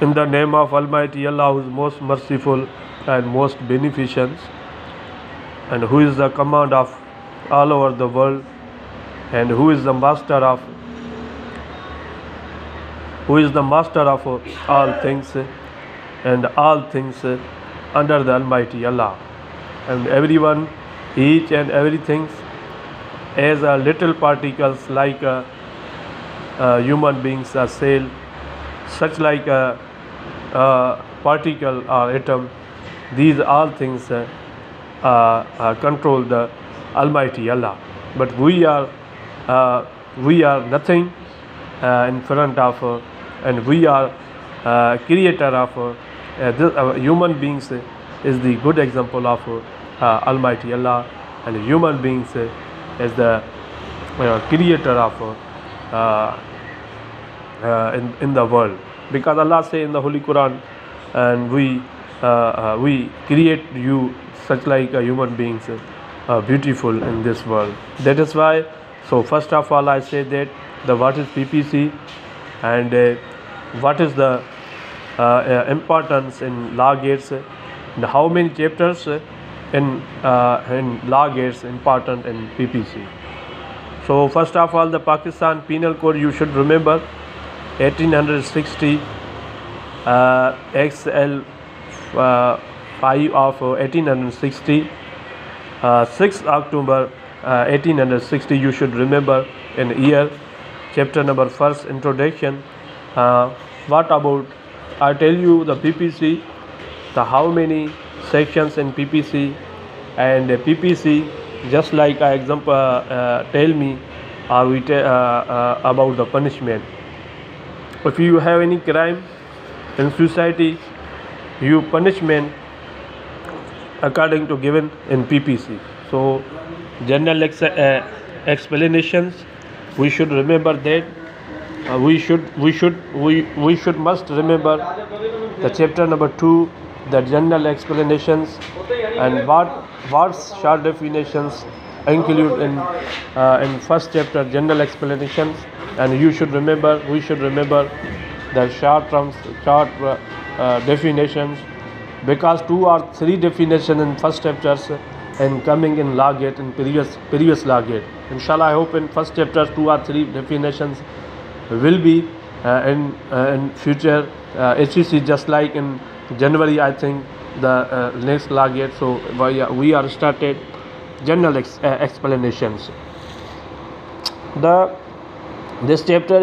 In the name of Almighty Allah, who is most merciful and most beneficent, and who is the command of all over the world, and who is the master of all things, and all things under the Almighty Allah, and everyone, each and everything as a little particles like human beings are cell, such like a particle or atom. These all things control the Almighty Allah, but we are nothing in front of, and we are creator of human beings is the good example of Almighty Allah, and human beings is the creator of in the world, because Allah say in the Holy Quran, and we create you such like human beings beautiful in this world. That is why, so first of all I say that what is PPC, and what is the importance in law gates, and how many chapters in law gates important in PPC. So first of all, the Pakistan Penal Code, you should remember 1860 XL 5 of 1860, 6 October 1860, you should remember in year, chapter number 1st, introduction. What about, I tell you the PPC, the how many sections in PPC, and PPC just like example tell me about the punishment. If you have any crime in society, you punishment according to given in PPC. So general explanations, we should remember that. We must remember the chapter number 2, the general explanations, and what short definitions include in first chapter, general explanations, and we should remember the short terms, definitions, because 2 or 3 definitions in first chapters and coming in law gate, in previous law gate. Inshallah, I hope in first chapter 2 or 3 definitions will be in future HCC, just like in January, I think the next law gate. So we are started general explanations. This chapter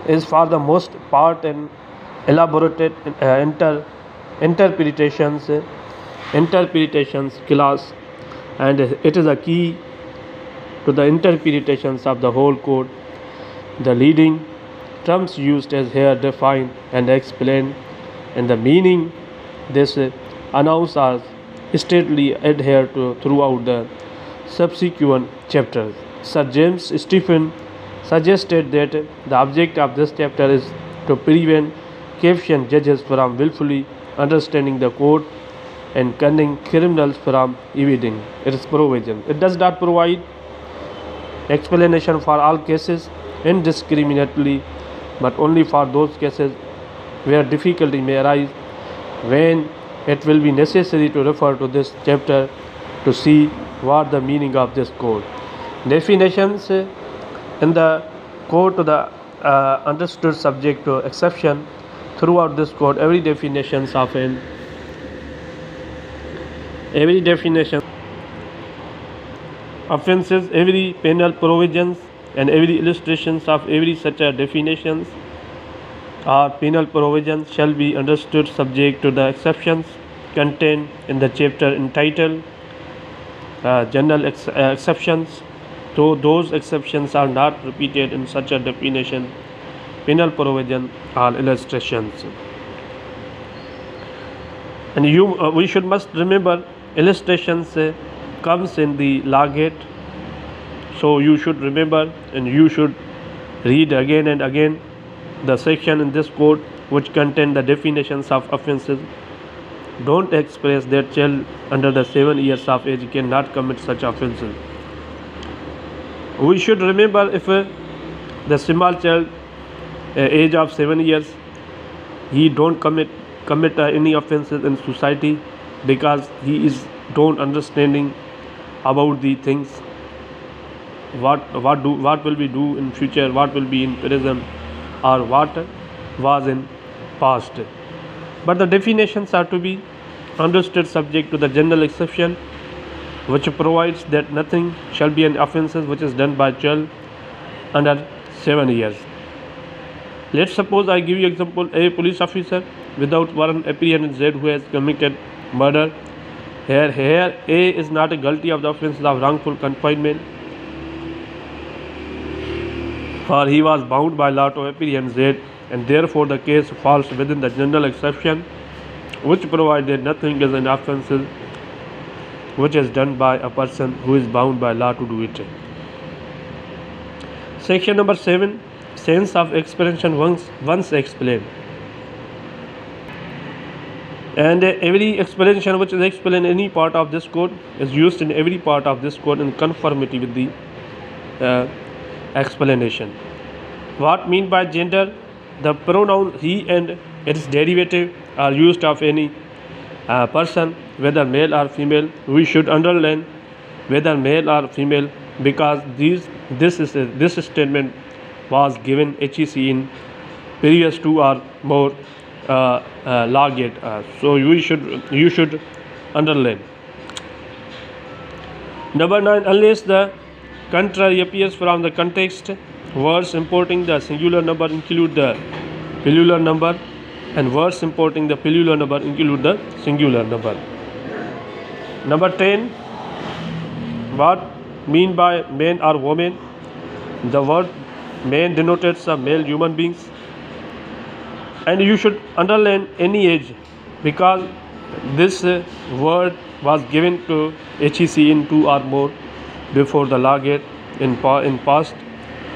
is for the most part and elaborated interpretations class, and it is a key to the interpretations of the whole code. The leading terms used as here defined and explained, and the meaning this announce are strictly adhered to throughout the subsequent chapters. Sir James Stephen suggested that the object of this chapter is to prevent Capuchin judges from willfully understanding the code and cunning criminals from evading its provision. It does not provide explanation for all cases indiscriminately, but only for those cases where difficulty may arise, when it will be necessary to refer to this chapter to see what the meaning of this code. Definitions in the code to the understood subject to exception. Throughout this code, every definition offenses, every penal provisions, and every illustrations of every such a definitions or penal provisions shall be understood subject to the exceptions contained in the chapter entitled general exceptions. Though those exceptions are not repeated in such a definition, penal provision or illustrations. And we must remember illustrations comes in the law gate. So you should remember, and you should read again and again the section in this code which contain the definitions of offenses. Don't express that child under the 7 years of age cannot commit such offenses. We should remember, if the small child age of 7 years he don't commit any offenses in society, because he is don't understanding about the things, what will we do in future, what will be in present, or what was in past. But the definitions are to be understood subject to the general exception, which provides that nothing shall be an offence which is done by child under 7 years. Let's suppose I give you example: a police officer without warrant apprehend Z who has committed murder. Here A is not guilty of the offence of wrongful confinement, for he was bound by law to apprehend Z, and therefore the case falls within the general exception, which provides that nothing is an offence which is done by a person who is bound by law to do it. Section number 7, sense of expression once explained. And every explanation which is explained in any part of this code is used in every part of this code in conformity with the explanation. What mean by gender? The pronoun he and its derivative are used of any person, whether male or female. We should underline whether male or female, because this statement was given HEC in previous 2 or more law gate. So you should underline. Number 9, unless the contrary appears from the context, words importing the singular number include the plural number, and words importing the plural number include the singular number. Number 10, what mean by man or woman? The word man denotes a male human beings, and you should underline any age, because this word was given to HEC in 2 or more before the law gate in past.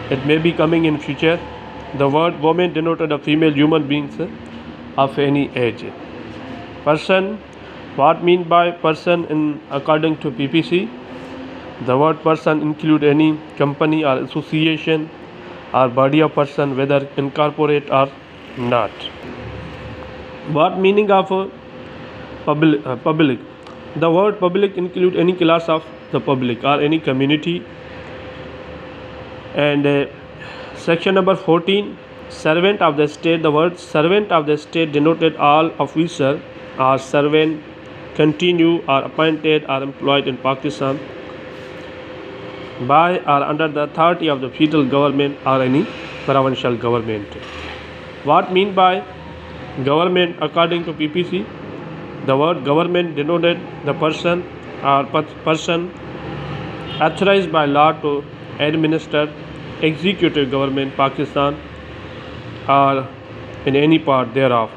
It may be coming in future. The word woman denoted a female human beings of any age. Person, what mean by person in according to PPC? The word person include any company or association or body of person, whether incorporate or not. What meaning of public? The word public include any class of the public or any community. And section number 14, servant of the state. The word servant of the state denoted all officer or servant continue or appointed or employed in Pakistan by or under the authority of the federal government or any provincial government. What mean by government according to PPC? The word government denoted the person or person authorized by law to administer executive government Pakistan or in any part thereof.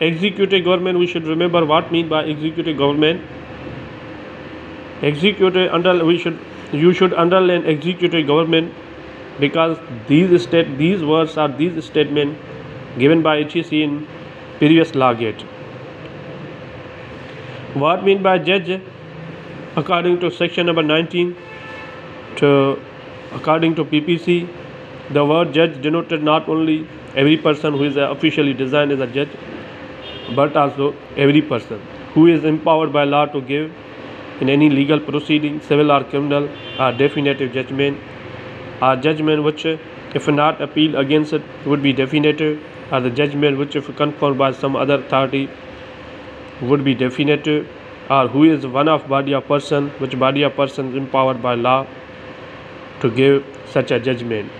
Executive government, we should remember what mean by executive government. You should underline executive government, because these words are these statements given by HEC in previous law gate. What mean by judge? According to section number 19, according to PPC, the word judge denoted not only every person who is officially designed as a judge, but also every person who is empowered by law to give in any legal proceeding, civil or criminal, a definitive judgment, or judgment which, if not appealed against it, would be definitive, or the judgment which, if confirmed by some other authority, would be definitive, or who is one of body of person, which body of person is empowered by law to give such a judgment.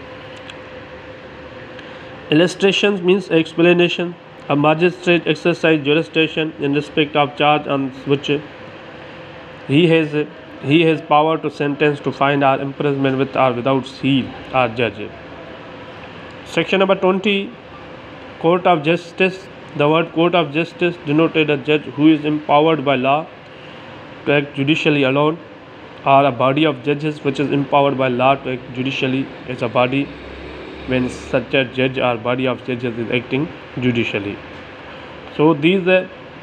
Illustrations means explanation. A magistrate exercise jurisdiction in respect of charge on which he has power to sentence, to fine or imprisonment with or without seal or judge. Section number 20, court of justice. The word court of justice denoted a judge who is empowered by law to act judicially alone, or a body of judges which is empowered by law to act judicially as a body when such a judge or body of judges is acting judicially. So these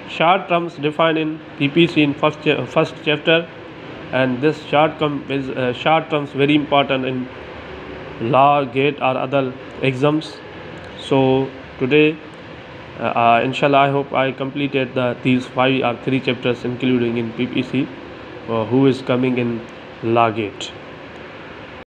short terms defined in PPC in first chapter, and this short terms very important in law gate or other exams. So today Inshallah, I hope I completed these 5 or 3 chapters including in PPC, who is coming in Lagate.